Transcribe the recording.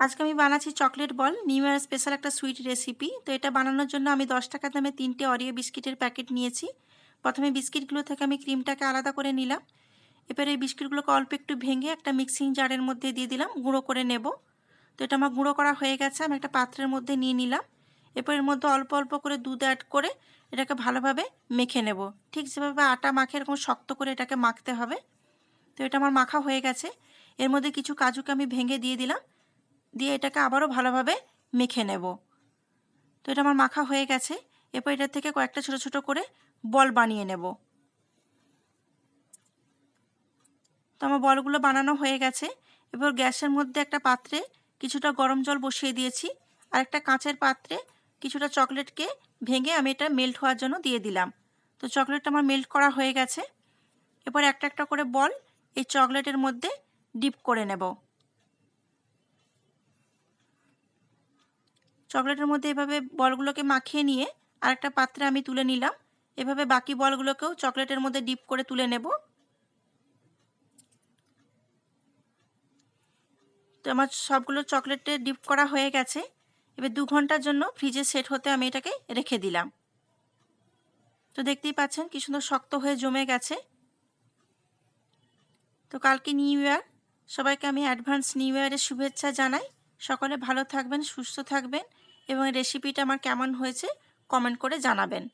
আজকে আমি বানাচ্ছি চকলেট বল, নিউ ইয়ার স্পেশাল একটা সুইট রেসিপি। তো এটা বানানোর জন্য আমি 10 টাকা দামে 3টে অরিও বিস্কিটের প্যাকেট নিয়েছি। প্রথমে বিস্কিটগুলো থেকে আমি ক্রিমটাকে আলাদা করে নিলাম। এবারে এই বিস্কিটগুলোকে অল্প একটু ভেঙে একটা মিক্সিং জারের মধ্যে দিয়ে দিলাম, গুঁড়ো করে নেব। তো এটা আমার গুঁড়ো করা হয়ে গেছে, আমি একটা পাত্রের মধ্যে নিয়ে নিলাম। এরপর এর মধ্যে অল্প অল্প করে দুধ অ্যাড করে এটাকে ভালোভাবে মেখে নেব। ঠিক যেভাবে আটা মাখে এরকম শক্ত করে এটাকে মাখতে হবে। তো এটা আমার মাখা হয়ে গেছে। এর মধ্যে কিছু কাজুকে আমি ভেঙে দিয়ে দিলাম, দিয়ে এটাকে আবারও ভালোভাবে মেখে নেব। তো এটা আমার মাখা হয়ে গেছে। এরপর এটার থেকে কয়েকটা ছোট ছোট করে বল বানিয়ে নেব। তো আমার বলগুলো বানানো হয়ে গেছে। এবার গ্যাসের মধ্যে একটা পাত্রে কিছুটা গরম জল বসিয়ে দিয়েছি, আর একটা কাঁচের পাত্রে কিছুটা চকলেটকে ভেঙে আমি এটা মেল্ট হওয়ার জন্য দিয়ে দিলাম। তো চকলেটটা আমার মেল্ট করা হয়ে গেছে। এরপর একটা একটা করে বল এই চকলেটের মধ্যে ডিপ করে নেব। চকলেটের মধ্যে এভাবে বলগুলোকে মাখিয়ে নিয়ে আরেকটা পাত্রে আমি তুলে নিলাম। এভাবে বাকি বলগুলোকেও চকলেটের মধ্যে ডিপ করে তুলে নেব। তো আমার সবগুলো চকলেটে ডিপ করা হয়ে গেছে। এবার 2 ঘন্টার জন্য ফ্রিজে সেট হতে আমি এটাকে রেখে দিলাম। তো দেখতেই পাচ্ছেন কি সুন্দর শক্ত হয়ে জমে গেছে। তো কালকে নিউ ইয়ার, সবাইকে আমি অ্যাডভান্স নিউ ইয়ারের শুভেচ্ছা জানাই। সকলে ভালো থাকবেন, সুস্থ থাকবেন এবং রেসিপিটা আমার কেমন হয়েছে কমেন্ট করে জানাবেন।